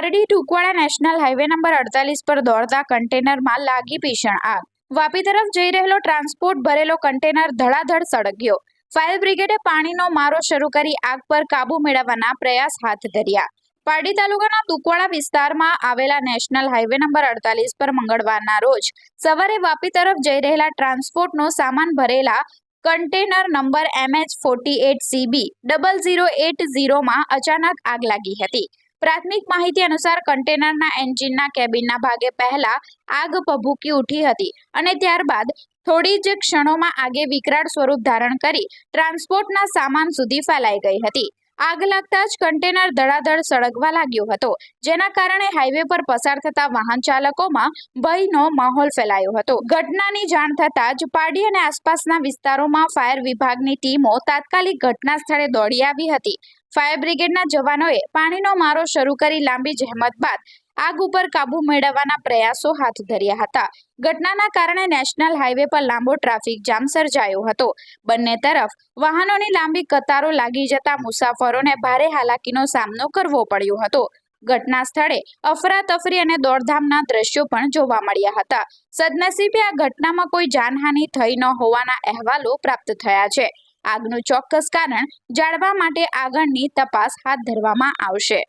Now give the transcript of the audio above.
Pardi ટુકવાડા national highway number 48 પર દોડતા કન્ટેનરમાં લાગી ભીષણ આગ। વાપી તરફ જઈ રહેલો ટ્રાન્સપોર્ટ ભરેલો કન્ટેનર ધડાધડ સળગ્યો। ફાયર બ્રિગેડે પાણીનો મારો શરૂ કરી આગ પર કાબુ મેળવવાના પ્રયાસ હાથ ધર્યા। પારડી તાલુકાના ટુકવાડા વિસ્તારમાં આવેલા નેશનલ હાઈવે નંબર 48 પર મંગળવારના રોજ સવારે વાપી તરફ જઈ રહેલા ટ્રાન્સપોર્ટનો સામાન ભરેલા કન્ટેનર નંબર MH48CB0080 માં અચાનક આગ લાગી હતી। પ્રાથમિક માહિતી અનુસાર કન્ટેનરના એન્જિનના કેબિનના ભાગે પહેલા આગ ભભૂકી ઉઠી હતી અને ત્યારબાદ થોડી જ ક્ષણોમાં આગે વિકરાળ સ્વરૂપ ધારણ કરી ટ્રાન્સપોર્ટના સામાન સુધી ફેલાઈ ગઈ હતી। આગ લાગતા જ કન્ટેનર ધડાધડ સળગવા લાગ્યો હતો, જેના કારણે હાઈવે પર પસાર થતા વાહન ચાલકોમાં ભયનો માહોલ ફેલાયો હતો। ઘટનાની જાણ થતાં જ પારડી અને આસપાસના વિસ્તારોમાં ફાયર વિભાગની ટીમો તાત્કાલિક ઘટના સ્થળે દોડી આવી હતી। ફાયર બ્રિગેડના જવાનોએ પાણીનો મારો શરૂ કરી લાંબી જહેમત બાદ આગ ઉપર કાબુ મેળવવાના પ્રયાસો હાથ ધર્યા હતા। ઘટનાના કારણે નેશનલ હાઈવે પર લાંબો ટ્રાફિક જામ સર્જાયો હતો। બંને તરફ વાહનોની લાંબી કતારો લાગી જતા મુસાફરોને ભારે હાલાકીનો સામનો કરવો પડ્યો હતો। ઘટના સ્થળે અફરાતફરી અને દોડધામના દ્રશ્યો પણ જોવા મળ્યા હતા। સદનસીબે આ ઘટનામાં કોઈ જાનહાનિ થઈ ન હોવાના અહેવાલો પ્રાપ્ત થયા છે। આગનું ચોક્કસ કારણ જાણવા માટે આગળની તપાસ હાથ ધરવામાં આવશે।